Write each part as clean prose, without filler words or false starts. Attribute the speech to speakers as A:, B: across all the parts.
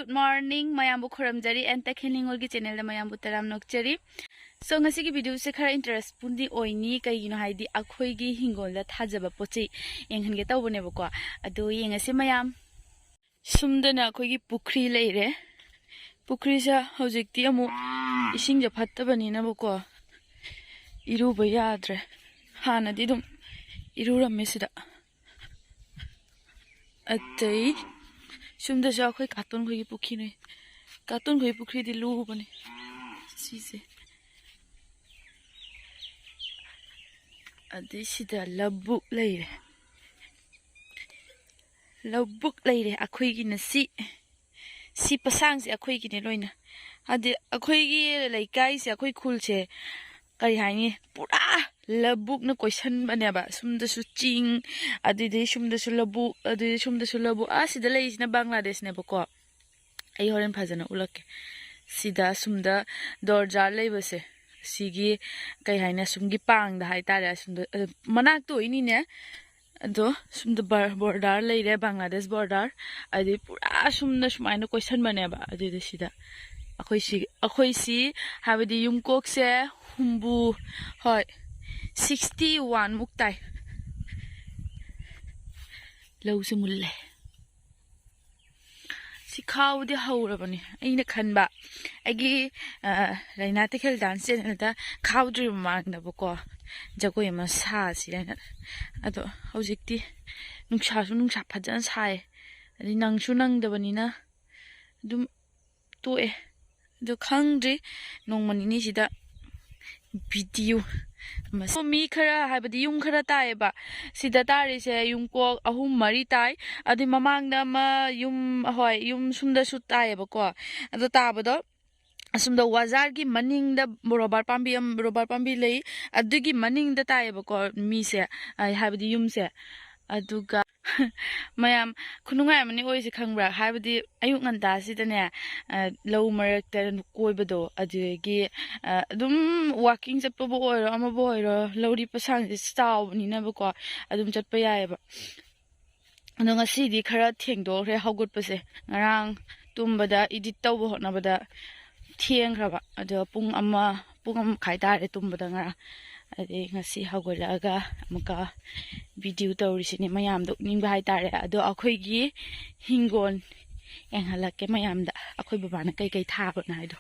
A: good morning mayambu khoramjari and takheningolgi channel da mayambu taram nokchari so ngasi gi video se khara interest pundi oini kai gino haidi akhoi gi hingol da thajaba potchei enghan ge tawbone bako adu yengase mayam sumdana akhoi gi pukhri leire pukhri sa hojikti amu ising ja phattabani na bako iruba yadre hana di dum iruram sida atei sumda ja khoi katon khoi pukhi ne katon khoi pukhi di lu bani sise ade sida labuk leire akhoi gi na si pasang se akhoi gi ne loina ade akhoi gi leikai se akhoi khul che kari haini pura labuk na question bane ba sumda su ching adide sumda su labuk adide sumda su labuk sida leisina Bangladesh ne bako ai horen phajana ulak sida sumda dorjar leibase sigi kai haina sumgi pang da haitare sumda manak to ini ne ado sumda border leire Bangladesh border adi pura sumda sumaina question bane ba adide sida akhoi si habadi yumkok se humbu hoi 61 muktai lau se mulle si khaw de hawrabani aina khanba agi laina te khel dance na ta khaw dri mang na bako jagoi ma sa si laina ado hojikti nungsa phajan sai ani nangsu nang dabani na dum toe do khangdri nongmani ni sida video mi khara habadi yung khara tai ba sida tari se yung ko ahum mari tai adi mamang da ma yum sumda su tai ba ko ado tabado asumda wazar gi maning da robar pambi lei adugi maning da tai ba ko mi se habadi yum se aduga mayam khunungai mani oise khangbra habadi ayuk nganta sidane low marakta koibado adugi adum walking chatpa bo oiro ama bo oiro lori pasang se staw ni na bako adum chatpa yae ba anu ngasi di khara thengdore haugut pase ngarang tumbada edit tawbo honabada thiengraba ado pung ama khai tare tumbada ngara ade ngasi hagolaga amaka video tawrisini mayam do ningba hai tare ado akhoi gi hingon enghalake mayam da akhoi baba na kai thaba na ido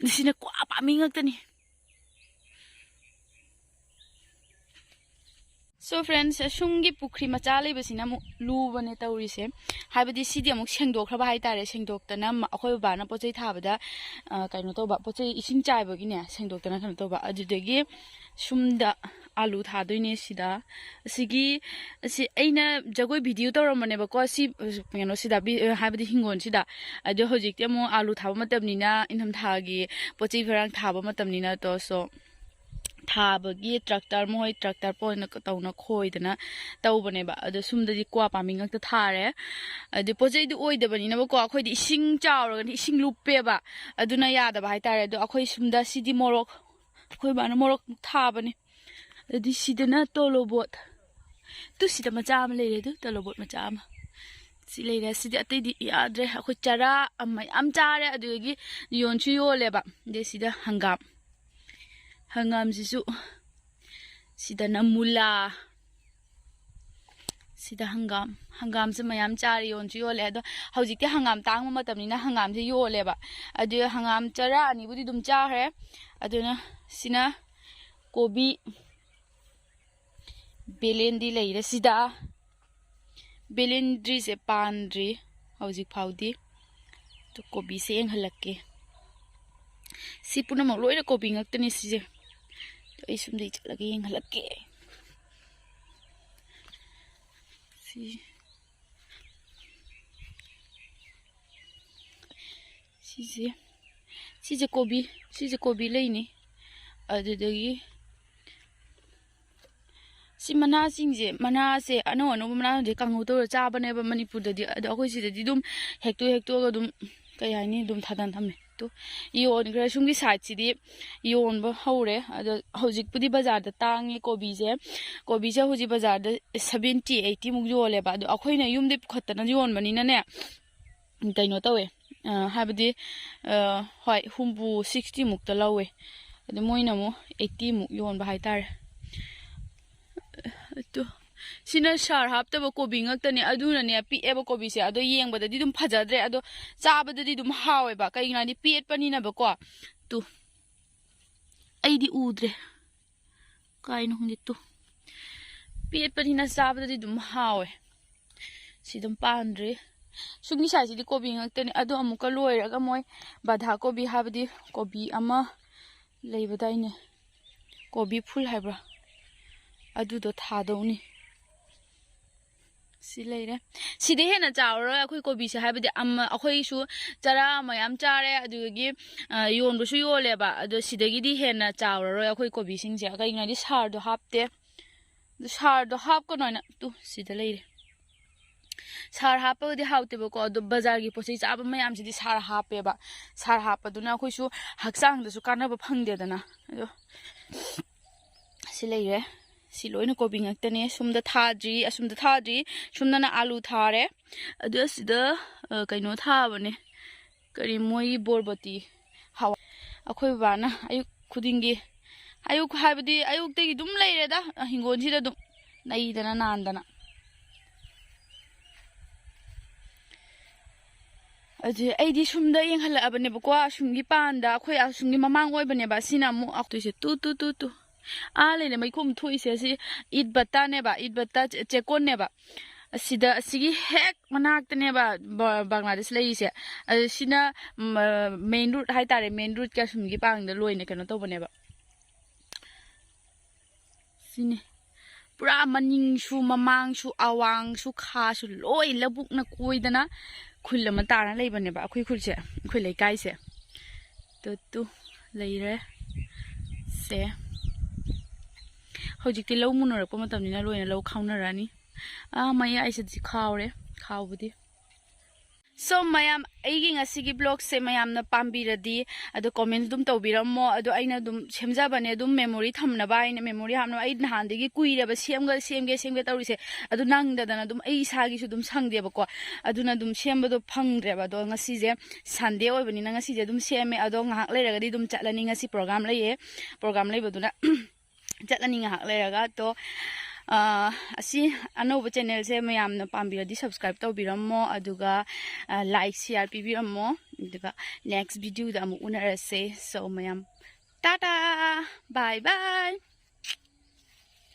A: nisina kwa pa mi ngaktani so friends shungi pukhri macha leibasina mu lubane tawrise habadi sidi amuk sengdokhra hai tare sengdoktana akhoi baba na pochei thabada kaino toba pochei ising chaibagi ne sengdoktana kan toba adudegi sumda alu thadoine sida si aina jagoi video tawramane bako si pengeno sida habadi hingon sida ado hojikte mo alu thaba matamnina inham thagi pochei farang thaba matamnina to so thabagi tractor moi tractor point tawna khoidana tawbane ba ado sumdadi kwa pami ngakta thare ado pochei du oidabani na bako akhoi di ising chawraga ising luppe ba aduna yada ba haitare ado akhoi sumda sidi morok akhoi bana morok thabani adi sidana tolobot tu sida macha am leire du tolobot macha am si leire sidi atei di yadre akhoi chara amai am chare adugi yonchu yole ba de sida hangam jisu sida namula sida hangam se mayam chari yonchu yole ado hojikte hangam tang matamni na hangam se yole ba adu hangam chara ani budi dum cha hre aduna sina kobi belendi leire sida belendri se pandri hojik phaudi to kobi se enghalake si puna mo loira kobi ngaktani sije to isumdei chalage enghalake sije kobi leini adudagi si mana se ano mana de kangu to cha bane ba manipur dadi akhoi sidadi dum hekto ga dum kai hani dum thadan thame to yon gra sumgi side sidi yon ba haure ado hojik pudi bazar da tangi kobi je hoji bazar da 70 80 muk yole ba ado akhoi na yum de khattana yon bani na ne kayno tawe habadi hoi humbu 60 mukta lawe adu moina mo 80 muk yon ba haitare to sina shar haptaba kobi ngaktani aduna ne pi eba kobi se ado yengbadadi dum phajadre ado chabadadi dum hawe ba kaina ni pet pani na ba ko tu aidi udre kaino hungi tu pet pani na chabadadi dum hawe sidum pandre sugni sai di kobi ngaktani ado amuka loiraga moi badha kobi habadi kobi ama leibadaine kobi phul haibra adu do thadoni si leire sidi hena chawro akhoi kobi se habadi amma akhoi su chara mayam chare adugi yon bu su yole ba adu sidagi di hena chawro akhoi kobi sing se kai ngadi sar do hapte sar do hap ko noina tu sida leire sar hapa di haute ba ko adu bazar gi posi chaba mayam sidi sar hape ba sar hapa duna akhoi su haksang da su kana ba phangde dana adu si leire si loina kobi ngaktane sumda thadri sumna na alu thare adu sida kaino thabane kari moi borbati hawa akhoi bana ayuk khudingi ayuk habadi ayuk tegi dum leire da hingon sida dum nai dana nandana adu aidi sumda yenghala abane ba ko sumgi panda akhoi asumgi mamang oi bane ba sina mu aktuise tu ale ne mai kum thui se si it batta ne ba it batta chekon ne ba sida sigi hek manak ne ba Bangladesh lei se sina main route hai tare main route ka sum gi pang da loi ne kano to bane ba sini pura maning su mamang su awang su kha su loi labuk na koi dana khul ma ta na lei bane ba khoi khul se khoi lei kai se tu lei re se hojikti lau munorakpa matamnina loina lau khaunarani maya aisa ji khawre khawbudi so mayam aigi ngasigi blog se mayam na pambiradi ado comment dum tawbirammo ado aina dum semjabane dum memory thamna ba aina memory hamna ai nahandigi kuireba semge tawrise ado nangdadana dum ai sagi su dum sangdeba ko aduna dum sembado phangreba do ngasi je sunday oibani na ngasi je dum seme ado ngahak leragadi dum chatlani ngasi program leibaduna chatlani ngahak leraga to asi anoba channel se mayamna pambiradi subscribe tawbirammo aduga like share pibirammo aduga next video da amu unarase so mayam tata bye bye